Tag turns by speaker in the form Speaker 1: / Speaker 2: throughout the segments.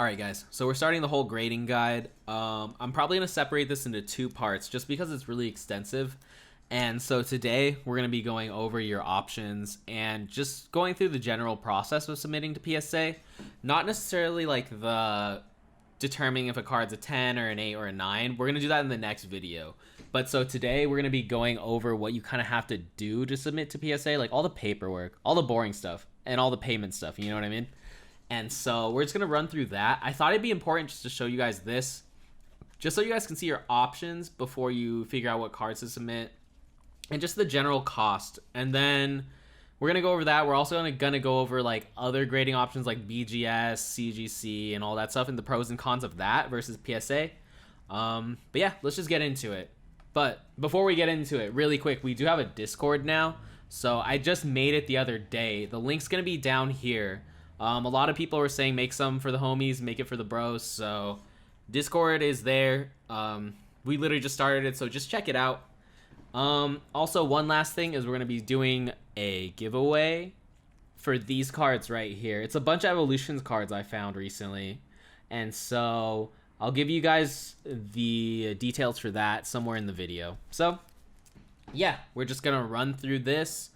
Speaker 1: Alright guys, so we're starting the whole grading guide. I'm probably going to separate this into two parts just because it's really extensive. And so today we're going to be going over your options and just going through the general process of submitting to PSA. Not necessarily like the determining if a card's a 10 or an 8 or a 9. We're going to do that in the next video. But so today we're going to be going over what you kind of have to do to submit to PSA, like all the paperwork, all the boring stuff, and all the payment stuff, you know what I mean? And so we're just going to run through that. I thought it'd be important just to show you guys this, just so you guys can see your options before you figure out what cards to submit, and just the general cost. And then we're going to go over that. We're also going to go over like other grading options like BGS, CGC, and all that stuff, and the pros and cons of that versus PSA. But yeah, let's just get into it. But before we get into it, really quick, we do have a Discord now. So I just made it the other day. The link's going to be down here. A lot of people were saying make some for the homies, make it for the bros. So Discord is there. We literally just started it, so just check it out. Also, one last thing is we're going to be doing a giveaway for these cards right here. It's a bunch of Evolutions cards I found recently. And so I'll give you guys the details for that somewhere in the video. So yeah, we're just going to run through this.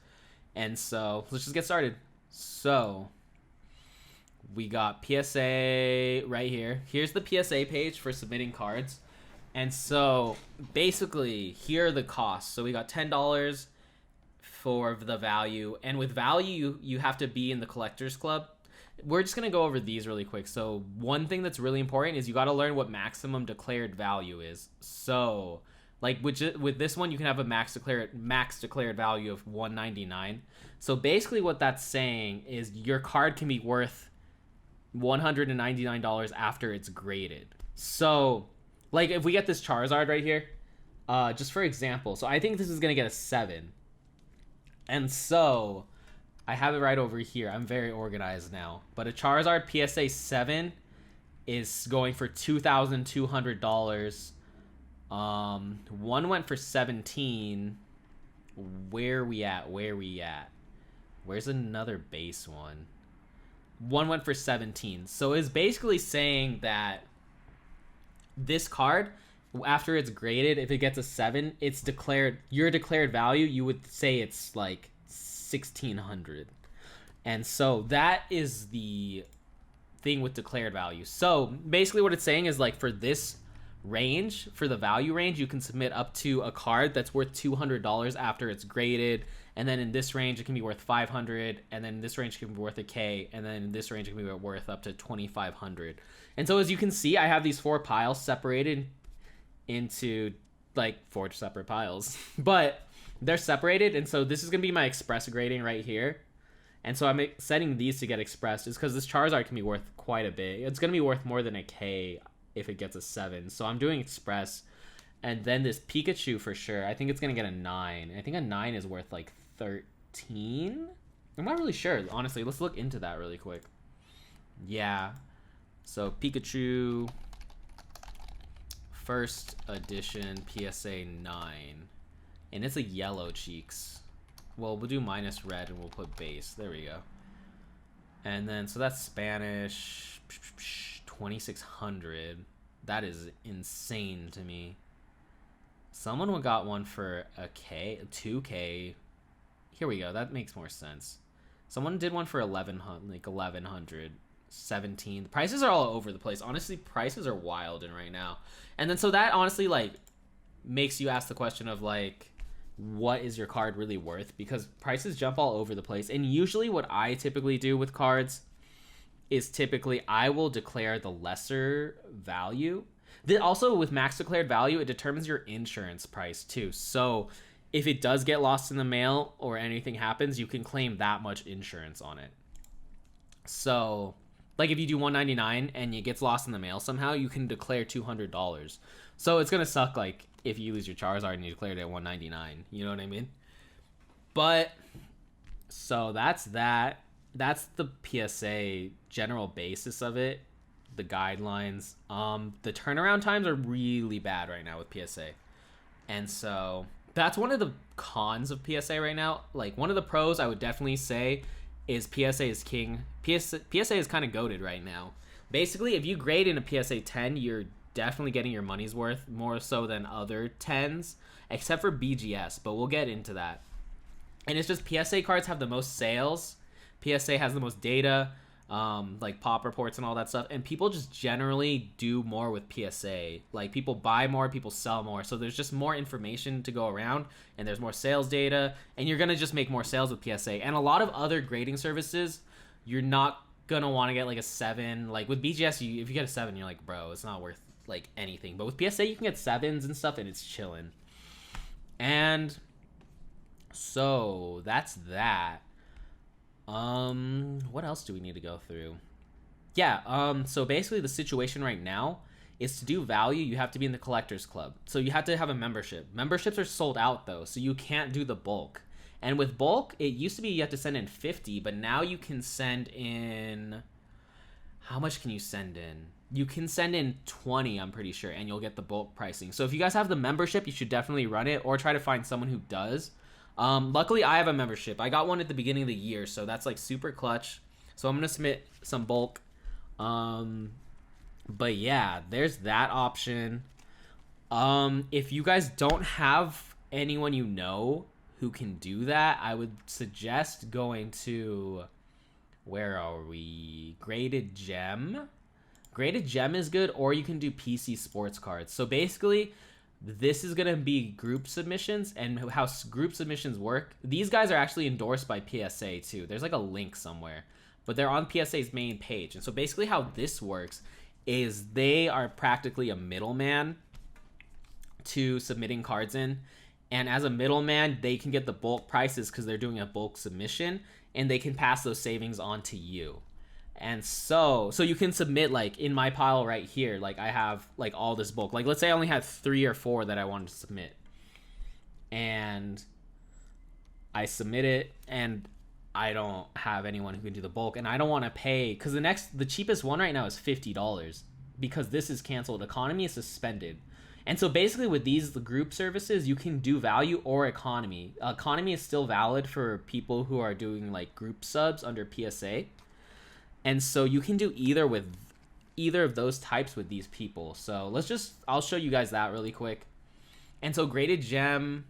Speaker 1: And so let's just get started. So we got PSA right here. Here's the PSA page for submitting cards. And so basically here are the costs. So we got $10 for the value. And with value, you have to be in the collectors club. We're just going to go over these really quick. So one thing that's really important is you got to learn what maximum declared value is. So like with this one, you can have a max declared value of 199. So basically what that's saying is your card can be worth $199 after it's graded. So like if we get this Charizard right here, just for example, so I think this is gonna get a 7, and so I have it right over here. I'm very organized now, but a Charizard PSA 7 is going for $2,200. One went for 17. Where we at? Where's another base one? One went for 17. So it's basically saying that this card, after it's graded, if it gets a 7, it's declared, your declared value, you would say it's like 1,600. And so that is the thing with declared value. So basically what it's saying is like for this range, for the value range, you can submit up to a card that's worth $200 after it's graded. And then in this range, it can be worth $500, and then this range can be worth $1,000, and then in this range, it can be worth up to $2,500. And so as you can see, I have these 4 piles separated into like 4 separate piles, but they're separated. And so this is going to be my express grading right here. And so I'm setting these to get expressed is because this Charizard can be worth quite a bit. It's going to be worth more than $1,000 if it gets a 7. So I'm doing express. And then this Pikachu for sure, I think it's going to get a 9. I think a 9 is worth like 13. I'm not really sure, honestly. Let's look into that really quick. Yeah. So Pikachu first edition PSA 9. And it's a yellow cheeks. Well, we'll do minus red and we'll put base. There we go. And then so that's Spanish 2600. That is insane to me. Someone got one for a $2K. Here we go. That makes more sense. Someone did one for 1100, like 1100, 17. The prices are all over the place. Honestly, prices are wild in right now. And then so that honestly like makes you ask the question of like, what is your card really worth? Because prices jump all over the place. And usually what I typically do with cards is typically I will declare the lesser value. Also with max declared value, it determines your insurance price too. So if it does get lost in the mail or anything happens, you can claim that much insurance on it. So like if you do $199 and it gets lost in the mail somehow, you can declare $200. So it's going to suck like if you lose your Charizard and you declared it at $199, you know what I mean? But so that's that. That's the PSA general basis of it, the guidelines. The turnaround times are really bad right now with PSA. And so that's one of the cons of PSA right now. Like one of the pros I would definitely say is PSA is king. PSA is kind of goated right now. Basically, if you grade in a PSA 10, you're definitely getting your money's worth, more so than other 10s, except for BGS, but we'll get into that. And it's just PSA cards have the most sales. PSA has the most data, like pop reports and all that stuff. And people just generally do more with PSA. Like, people buy more, people sell more. So there's just more information to go around, and there's more sales data, and you're going to just make more sales with PSA. And a lot of other grading services, you're not going to want to get like a 7. Like with BGS, if you get a 7, you're like, bro, it's not worth like anything. But with PSA, you can get 7s and stuff, and it's chilling. And so that's that. What else do we need to go through? Yeah, so basically the situation right now is, to do value, you have to be in the collectors club. So you have to have a membership. Memberships are sold out though, so you can't do the bulk. And with bulk, it used to be you have to send in 50, but now you can send in, how much can you send in? You can send in 20, I'm pretty sure, and you'll get the bulk pricing. So if you guys have the membership, you should definitely run it, or try to find someone who does. Luckily, I have a membership. I got one at the beginning of the year, so that's like super clutch. So I'm gonna submit some bulk. But yeah, there's that option. If you guys don't have anyone you know who can do that, I would suggest going to, where are we? Graded Gem. Graded Gem is good, or you can do PC Sports Cards. So basically, this is going to be group submissions, and how group submissions work. These guys are actually endorsed by PSA too. There's like a link somewhere, but they're on PSA's main page. And so basically how this works is they are practically a middleman to submitting cards in. And as a middleman, they can get the bulk prices because they're doing a bulk submission, and they can pass those savings on to you. And so you can submit, like in my pile right here, like I have like all this bulk. Like let's say I only had 3 or 4 that I wanted to submit, and I submit it, and I don't have anyone who can do the bulk, and I don't want to pay, because the cheapest one right now is $50, because this is canceled. Economy is suspended. And so basically with the group services, you can do value or economy. Economy is still valid for people who are doing like group subs under PSA. And so you can do either of those types with these people. So I'll show you guys that really quick. And so Graded Gem,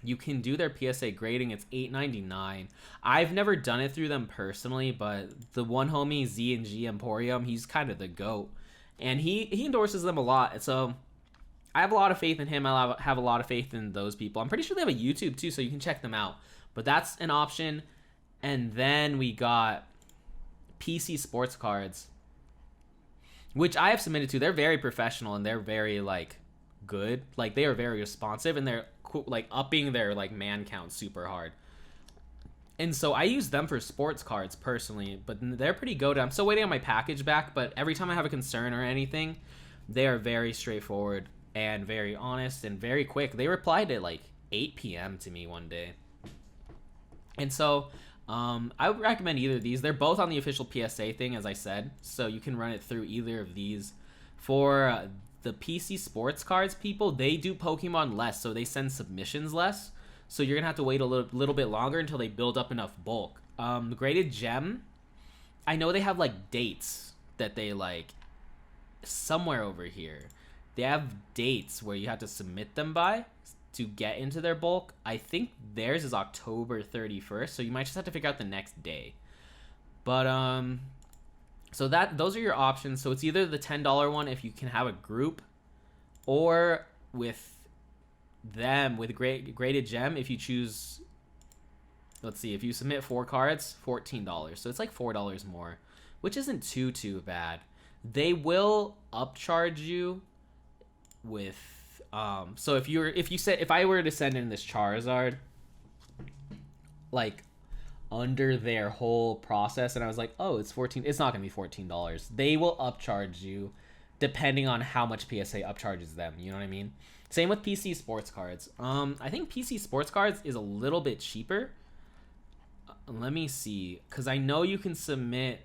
Speaker 1: you can do their PSA grading. It's $8.99. I've never done it through them personally, but the one homie, Z&G Emporium, he's kind of the GOAT. And he endorses them a lot. So I have a lot of faith in him. I have a lot of faith in those people. I'm pretty sure they have a YouTube too, so you can check them out. But that's an option. And then we got PC Sports Cards, which I have submitted to. They're very professional, and they're very like good. Like they are very responsive, and they're like upping their like man count super hard. And so I use them for sports cards personally, but they're pretty good. I'm still waiting on my package back, but every time I have a concern or anything, they are very straightforward and very honest and very quick. They replied at like 8 p.m. to me one day. And so I would recommend either of these. They're both on the official PSA thing, as I said, so you can run it through either of these. For the PC Sports Cards people, they do Pokemon less, so they send submissions less. So you're going to have to wait a little bit longer until they build up enough bulk. The Graded Gem, I know they have like dates that they like somewhere over here. They have dates where you have to submit them by to get into their bulk. I think theirs is October 31st, so you might just have to figure out the next day. But so those are your options. So it's either the $10 one if you can have a group, or with Graded Gem if you choose, let's see, if you submit 4 cards, $14. So it's like $4 more, which isn't too bad. They will upcharge you with so if I were to send in this Charizard like under their whole process and I was like, oh, it's 14, it's not gonna be $14. They will upcharge you depending on how much PSA upcharges them, you know what I mean? Same with PC Sports Cards. I think PC Sports Cards is a little bit cheaper. Let me see, because I know you can submit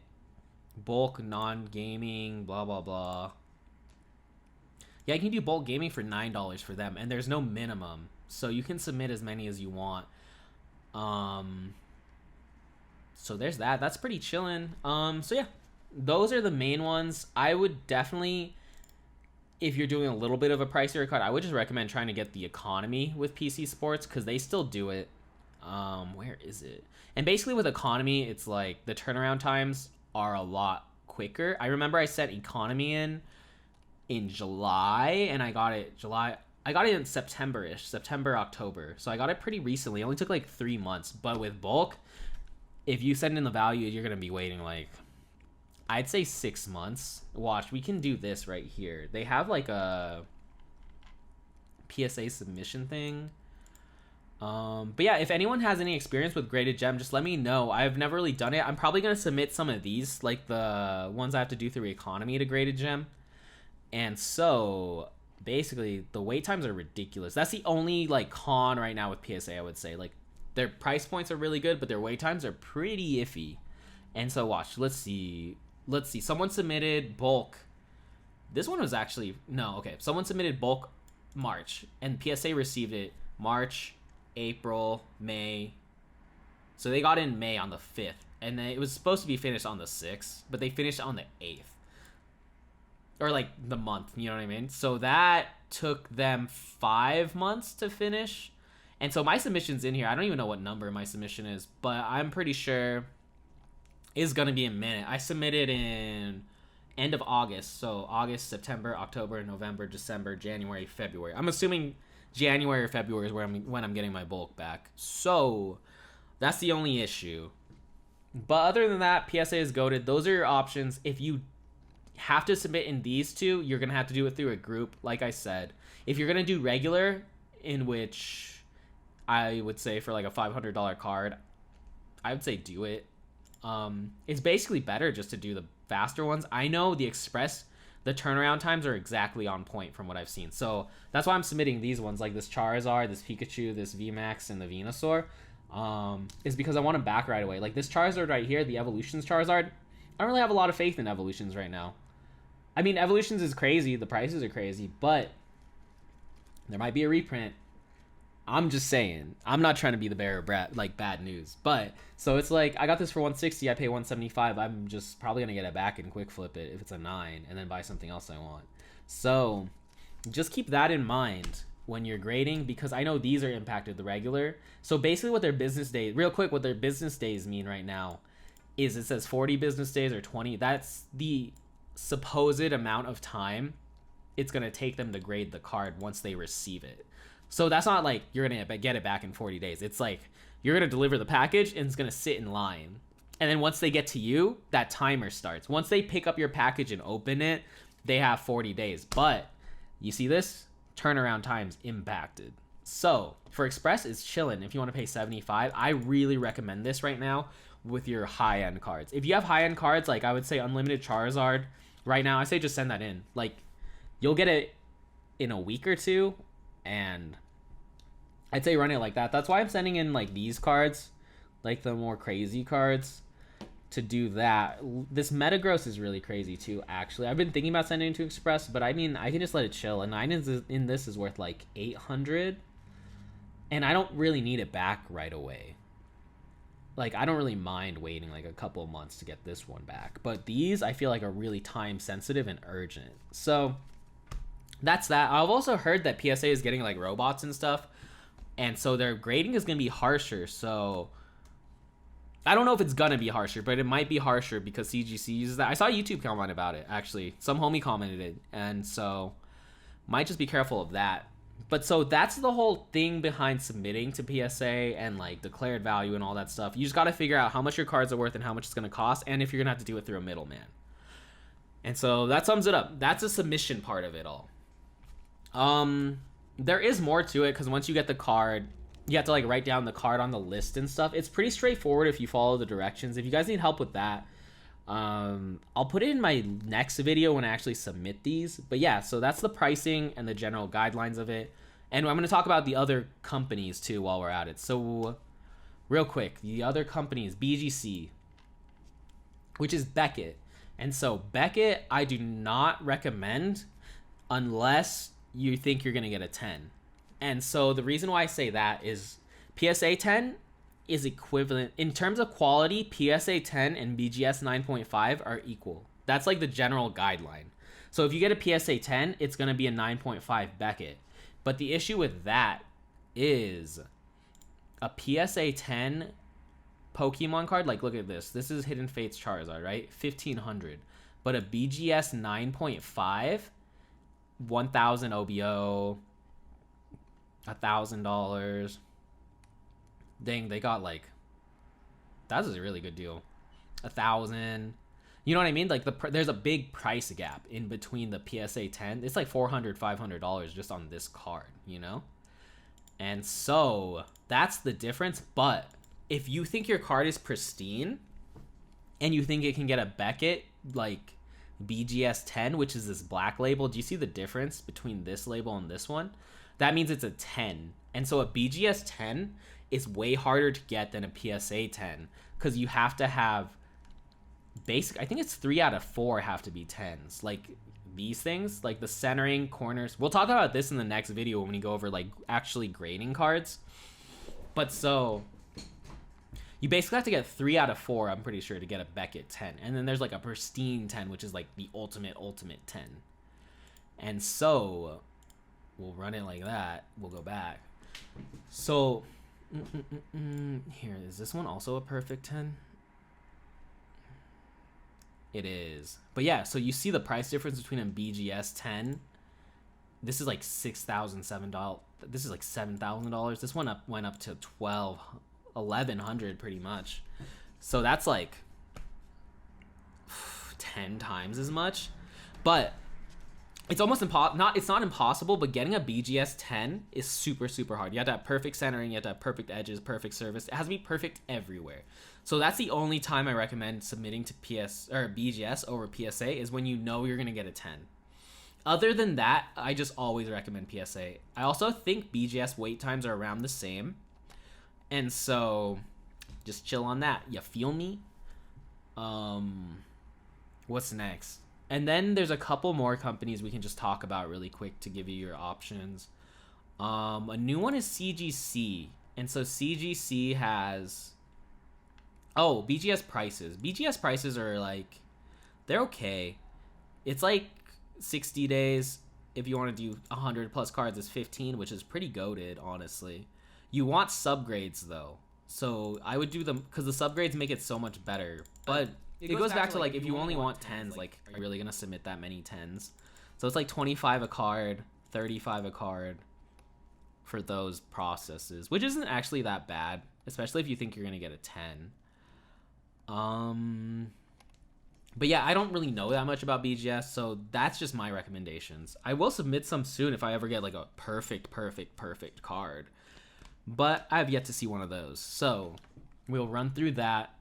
Speaker 1: bulk non-gaming, blah, blah, blah. Yeah, you can do bulk gaming for $9 for them, and there's no minimum. So you can submit as many as you want. So there's that. That's pretty chillin'. So yeah, those are the main ones. I would definitely, if you're doing a little bit of a pricier card, I would just recommend trying to get the economy with PC Sports because they still do it. Where is it? And basically with economy, it's like the turnaround times are a lot quicker. I remember I set economy in July, and I got it in September-ish, September, October. So I got it pretty recently. It only took like 3 months. But with bulk, if you send in the value, you're going to be waiting like, I'd say 6 months. Watch, we can do this right here. They have like a PSA submission thing. But yeah, if anyone has any experience with graded gem, just let me know. I've never really done it. I'm probably going to submit some of these, like the ones I have to do through economy to graded gem. And so basically the wait times are ridiculous. That's the only like con right now with PSA, I would say. Like their price points are really good, but their wait times are pretty iffy. And so watch, let's see. Someone submitted bulk. This one was actually, no, okay. Someone submitted bulk March, and PSA received it March, April, May. So they got in May on the 5th, and then it was supposed to be finished on the 6th, but they finished on the 8th. Or like the month, you know what I mean? So that took them 5 months to finish. And so my submission's in here. I don't even know what number my submission is, but I'm pretty sure it's gonna be a minute. I submitted in end of August. So August, September, October, November, December, January, February. I'm assuming January or February is when I'm getting my bulk back. So that's the only issue. But other than that, PSA is goated. Those are your options. If you have to submit in these two, you're gonna have to do it through a group, like I said. If you're gonna do regular, in which I would say for like a $500 card, I would say do it. It's basically better just to do the faster ones. I know the express, the turnaround times are exactly on point from what I've seen, so that's why I'm submitting these ones, like this Charizard, this Pikachu, this VMAX, and the Venusaur. Is because I want them back right away. Like this Charizard right here, the Evolutions Charizard, I don't really have a lot of faith in Evolutions right now. I mean, Evolutions is crazy, the prices are crazy, but there might be a reprint. I'm just saying. I'm not trying to be the bearer of bad news. But, so it's like, I got this for 160, I pay 175. I'm just probably going to get it back and quick flip it if it's a 9, and then buy something else I want. So, just keep that in mind when you're grading, because I know these are impacted the regular. So basically what their business days, real quick, what their business days mean right now is it says 40 business days or 20. That's the supposed amount of time it's going to take them to grade the card once they receive it. So that's not like you're going to get it back in 40 days. It's like you're going to deliver the package and it's going to sit in line. And then once they get to you, that timer starts. Once they pick up your package and open it, they have 40 days. But you see this? Turnaround times impacted. So for Express, it's chilling. If you want to pay $75, I really recommend this right now with your high-end cards. If you have high-end cards, like I would say Unlimited Charizard, right now, I say just send that in. Like, you'll get it in a week or two, and I'd say run it like that. That's why I'm sending in like these cards, like the more crazy cards, to do that. This Metagross is really crazy too, actually. I've been thinking about sending it to Express, but I mean, I can just let it chill. A 9 in this is worth like 800, and I don't really need it back right away. Like, I don't really mind waiting like a couple of months to get this one back. But these, I feel like, are really time sensitive and urgent. So that's that. I've also heard that PSA is getting like robots and stuff, and so their grading is going to be harsher. So I don't know if it's going to be harsher, but it might be harsher because CGC uses that. I saw a YouTube comment about it, actually. Some homie commented it, and so might just be careful of that. But so that's the whole thing behind submitting to PSA and like declared value and all that stuff. You just got to figure out how much your cards are worth and how much it's going to cost, and if you're going to have to do it through a middleman. And so that sums it up. That's a submission part of it all. There is more to it because once you get the card, you have to like write down the card on the list and stuff. It's pretty straightforward if you follow the directions. If you guys need help with that, I'll put it in my next video when I actually submit these. But yeah, so that's the pricing and the general guidelines of it. And I'm going to talk about the other companies too while we're at it. So real quick, the other company is BGC, which is Beckett. And so Beckett, I do not recommend unless you think you're going to get a 10. And so the reason why I say that is PSA 10 is equivalent in terms of quality. PSA 10 and BGS 9.5 are equal. That's like the general guideline. So if you get a PSA 10, it's going to be a 9.5 Beckett. But the issue with that is a PSA 10 Pokemon card, like look at this. This is Hidden Fates Charizard, right? 1500. But a BGS 9.5, 1000 OBO, $1,000. Dang, they got like, that's a really good deal. 1,000. You know what I mean? Like there's a big price gap in between the PSA 10. It's like $400, $500 just on this card, you know? And so that's the difference. But if you think your card is pristine and you think it can get a Beckett like BGS 10, which is this black label, do you see the difference between this label and this one? That means it's a 10. And so a BGS 10 is way harder to get than a PSA 10 because you have to have I think it's 3 out of 4 have to be 10s. Like these things, like the centering, corners. We'll talk about this in the next video when we go over like actually grading cards. But so you basically have to get 3 out of 4, I'm pretty sure, to get a Beckett 10. And then there's like a pristine 10, which is like the ultimate 10. And so we'll run it like that. We'll go back. So here, is this one also a perfect 10? It is. But yeah, so you see the price difference between a BGS 10. This is like $6,007. This is like $7,000. This one went up to $1,100 pretty much. So that's like 10 times as much. But it's almost it's not impossible, but getting a BGS 10 is super, super hard. You have to have perfect centering, you have to have perfect edges, perfect surface. It has to be perfect everywhere. So that's the only time I recommend submitting to BGS over PSA is when you know you're going to get a 10. Other than that, I just always recommend PSA. I also think BGS wait times are around the same. And so just chill on that. You feel me? What's next? And then there's a couple more companies we can just talk about really quick to give you your options. A new one is CGC. And so CGC has... Oh, BGS prices. BGS prices are like... They're okay. It's like 60 days. If you want to do 100 plus cards, it's 15, which is pretty goated, honestly. You want subgrades, though. So I would do them... Because the subgrades make it so much better. But... It goes back to like if you only want 10s, like are you really gonna submit that many 10s? So it's like 25 a card, 35 a card for those processes, which isn't actually that bad, especially if you think you're gonna get a 10. But yeah, I don't really know that much about BGS, so that's just my recommendations. I will submit some soon if I ever get like a perfect card, but I have yet to see one of those. So we'll run through that.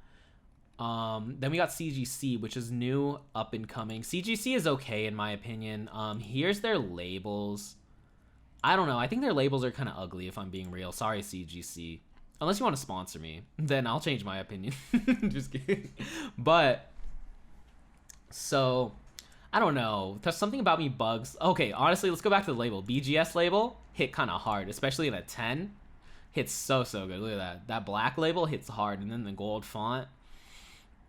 Speaker 1: Then we got CGC, which is new, up and coming. CGC is okay in my opinion. Here's their labels. I don't know. I think their labels are kind of ugly if I'm being real. Sorry, CGC. Unless you want to sponsor me, then I'll change my opinion. Just kidding. But, so, I don't know. There's something about me bugs. Okay, honestly, let's go back to the label. BGS label hit kind of hard, especially in a 10. Hits so good. Look at that. That black label hits hard, and then the gold font.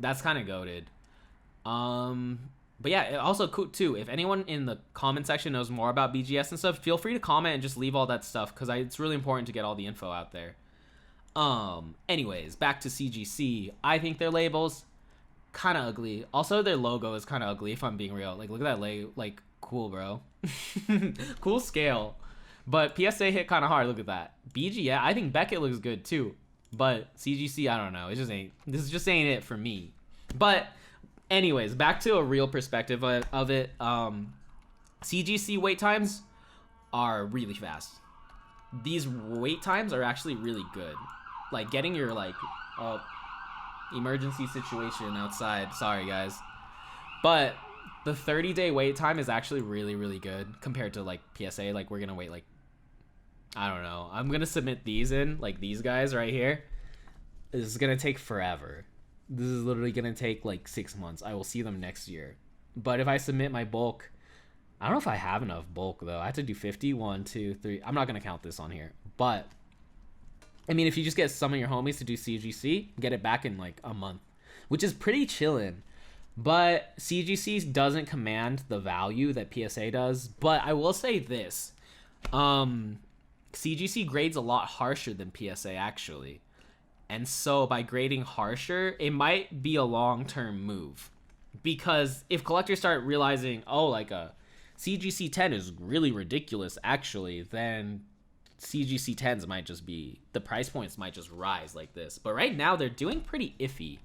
Speaker 1: That's kind of goated. But yeah, also cool too. If anyone in the comment section knows more about BGS and stuff, feel free to comment and just leave all that stuff because it's really important to get all the info out there. Anyways, back to CGC. I think their labels kind of ugly. Also, their logo is kind of ugly if I'm being real. Like, look at that like cool, bro. Cool scale. But PSA hit kind of hard. Look at that. BG, I think Beckett looks good too. But CGC, I don't know. It just ain't. This just ain't it for me. But anyways, back to a real perspective of it. CGC wait times are really fast. These wait times are actually really good. Like getting your emergency situation outside. Sorry guys. But the 30-day wait time is actually really good compared to like PSA. Like we're gonna wait like, I don't know. I'm gonna submit these in, like these guys right here. This is gonna take forever. This is literally gonna take like 6 months. I will see them next year. But if I submit my bulk, I don't know if I have enough bulk though. I have to do 50, 1, 2, 3. I'm not gonna count this on here. But I mean, if you just get some of your homies to do CGC, get it back in like a month, which is pretty chillin'. But CGC doesn't command the value that PSA does. But I will say this. CGC grades a lot harsher than PSA, actually. And so by grading harsher, it might be a long-term move. Because if collectors start realizing, oh, like a CGC 10 is really ridiculous, actually, then CGC 10s might just be, the price points might just rise like this. But right now, they're doing pretty iffy.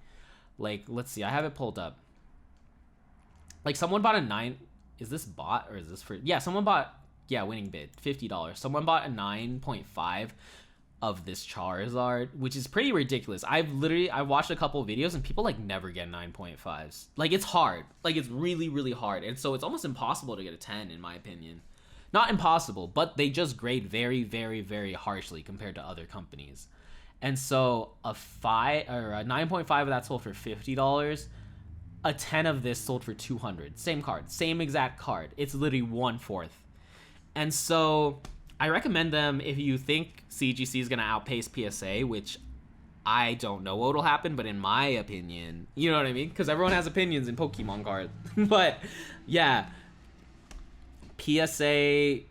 Speaker 1: Like, let's see, I have it pulled up. Like, someone bought a 9, is this bot or is this for, yeah, someone bought, yeah, winning bid, $50. Someone bought a 9.5 of this Charizard, which is pretty ridiculous. I watched a couple of videos and people like never get 9.5s. Like, it's hard. Like, it's really, really hard. And so it's almost impossible to get a 10 in my opinion. Not impossible, but they just grade very, very, very harshly compared to other companies. And so a 9.5 of that sold for $50. A 10 of this sold for $200. Same card, same exact card. It's literally 1/4. And so I recommend them if you think CGC is going to outpace PSA, which I don't know what will happen, but in my opinion, you know what I mean? Because everyone has opinions in Pokemon cards. But yeah, PSA,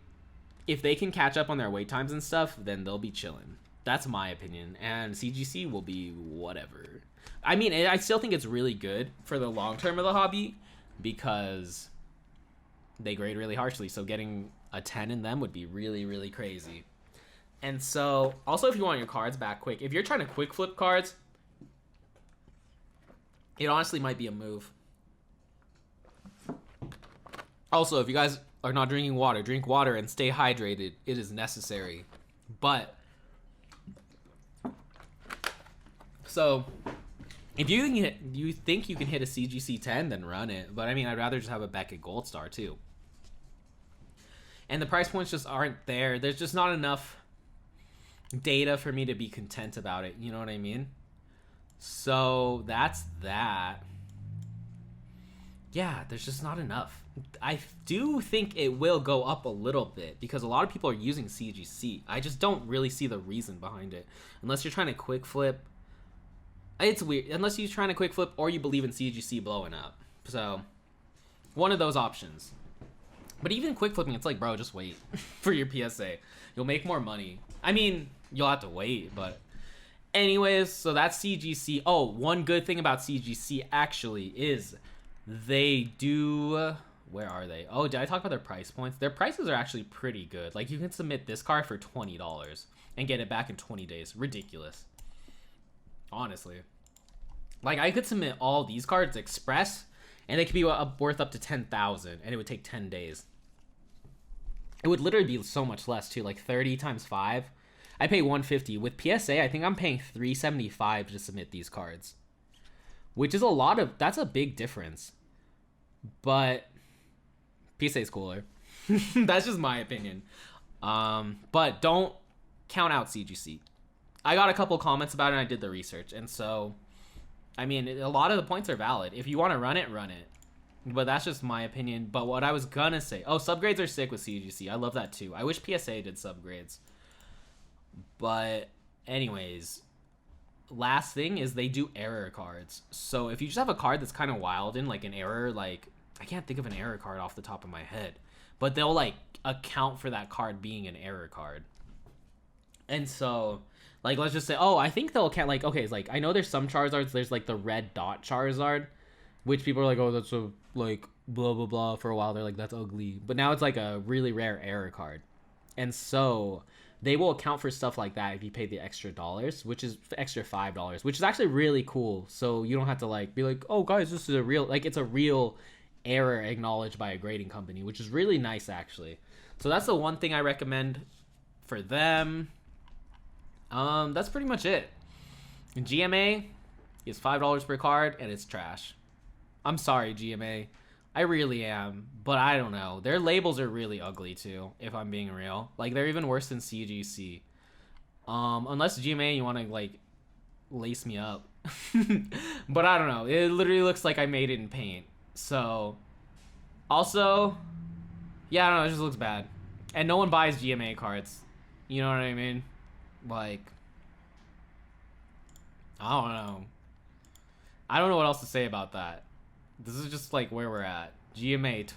Speaker 1: if they can catch up on their wait times and stuff, then they'll be chilling. That's my opinion. And CGC will be whatever. I mean, I still think it's really good for the long term of the hobby because they grade really harshly. So getting a 10 in them would be really, really crazy. And so, also if you want your cards back quick, if you're trying to quick flip cards, it honestly might be a move. Also, if you guys are not drinking water, drink water and stay hydrated. It is necessary. But, so if you think you can hit a CGC 10, then run it. But I mean, I'd rather just have a Beckett Gold Star too. And the price points just aren't there. There's just not enough data for me to be content about it. You know what I mean? So that's that. Yeah, there's just not enough. I do think it will go up a little bit because a lot of people are using CGC. I just don't really see the reason behind it. Unless you're trying to quick flip. It's weird. Unless you're trying to quick flip or you believe in CGC blowing up. So, one of those options. But even quick flipping, it's like, bro, just wait for your PSA. You'll make more money. I mean, you'll have to wait, but anyways, so that's CGC. Oh, one good thing about CGC actually is they do, where are they? Oh, did I talk about their price points? Their prices are actually pretty good. Like, you can submit this card for $20 and get it back in 20 days. Ridiculous. Honestly. Like, I could submit all these cards express and they could be worth up to 10,000 and it would take 10 days. It would literally be so much less too, like 30 times 5. I pay $150. With PSA, I think I'm paying $375 to submit these cards. Which is a lot of, that's a big difference. But PSA is cooler. That's just my opinion. But don't count out CGC. I got a couple comments about it and I did the research. And so, I mean, a lot of the points are valid. If you want to run it, run it. But that's just my opinion. But what I was gonna say, oh, subgrades are sick with CGC. I love that too. I wish PSA did subgrades. But anyways, last thing is they do error cards. So if you just have a card that's kind of wild in like an error, like I can't think of an error card off the top of my head, but they'll like account for that card being an error card. And so like, let's just say, oh, I think they'll account, like, okay, it's like, I know there's some Charizards, there's like the red dot Charizard, which people are like, oh, that's a like blah blah blah. For a while they're like, that's ugly, but now it's like a really rare error card. And so they will account for stuff like that if you pay the extra dollars, which is extra $5, which is actually really cool. So you don't have to like be like, oh guys, this is a real, like it's a real error acknowledged by a grading company, which is really nice actually. So that's the one thing I recommend for them. That's pretty much it. GMA is $5 per card and it's trash. I'm sorry, GMA. I really am, but I don't know. Their labels are really ugly too, if I'm being real. Like, they're even worse than CGC. Unless GMA, you want to, like, lace me up. But I don't know. It literally looks like I made it in paint. So, also, yeah, I don't know. It just looks bad. And no one buys GMA cards. You know what I mean? Like, I don't know. I don't know what else to say about that. This is just like where we're at. GMA.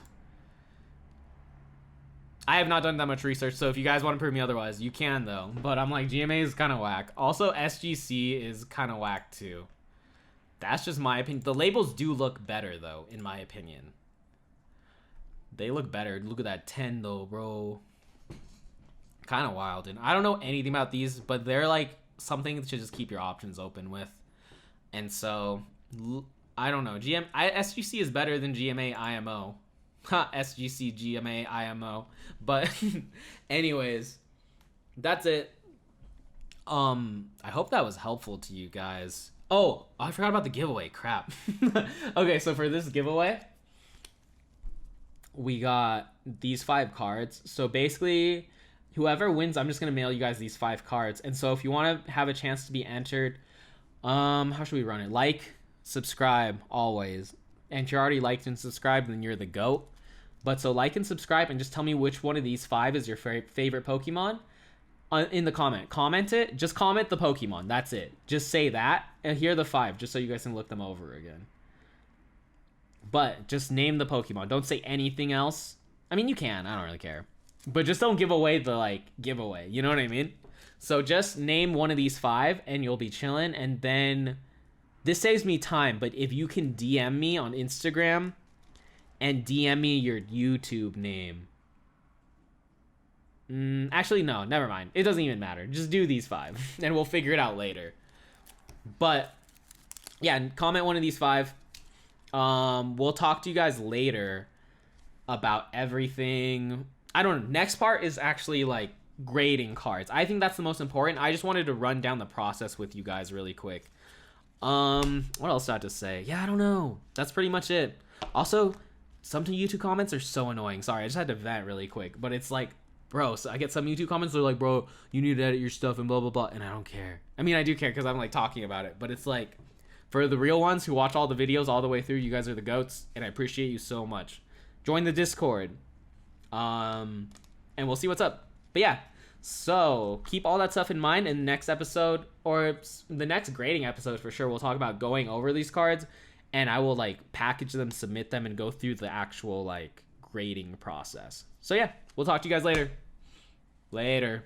Speaker 1: I have not done that much research, so if you guys want to prove me otherwise, you can though. But I'm like, GMA is kind of whack. Also, SGC is kind of whack too. That's just my opinion. The labels do look better though, in my opinion. They look better. Look at that 10 though, bro. Kind of wild. And I don't know anything about these, but they're like something to just keep your options open with. And so, I don't know. SGC is better than GMA IMO. SGC, GMA, IMO. But anyways, that's it. I hope that was helpful to you guys. Oh, I forgot about the giveaway. Crap. Okay, so for this giveaway, we got these 5 cards. So basically, whoever wins, I'm just going to mail you guys these 5 cards. And so if you want to have a chance to be entered, how should we run it? Like, subscribe, always. And if you're already liked and subscribed, then you're the GOAT. But so like and subscribe and just tell me which one of these 5 is your favorite Pokemon in the comment. Comment it. Just comment the Pokemon. That's it. Just say that. And here are the 5, just so you guys can look them over again. But just name the Pokemon. Don't say anything else. I mean, you can. I don't really care. But just don't give away the, like, giveaway. You know what I mean? So just name one of these 5 and you'll be chilling. And then this saves me time. But if you can DM me on Instagram and DM me your YouTube name. Actually, no. Never mind. It doesn't even matter. Just do these 5. And we'll figure it out later. But, yeah. Comment one of these 5. We'll talk to you guys later about everything. I don't know. Next part is actually, like, grading cards. I think that's the most important. I just wanted to run down the process with you guys really quick. What else do I have to say? Yeah, I don't know. That's pretty much it. Also, some YouTube comments are so annoying. Sorry, I just had to vent really quick. But it's like, bro, so I get some YouTube comments. They're like, bro, you need to edit your stuff and blah, blah, blah. And I don't care. I mean, I do care because I'm, like, talking about it. But it's like, for the real ones who watch all the videos all the way through, you guys are the GOATs. And I appreciate you so much. Join the Discord. And we'll see what's up. But yeah, so keep all that stuff in mind. In the next episode, or the next grading episode for sure, we'll talk about going over these cards. And I will, like, package them, submit them, and go through the actual, like, grading process. So yeah, we'll talk to you guys later. Later.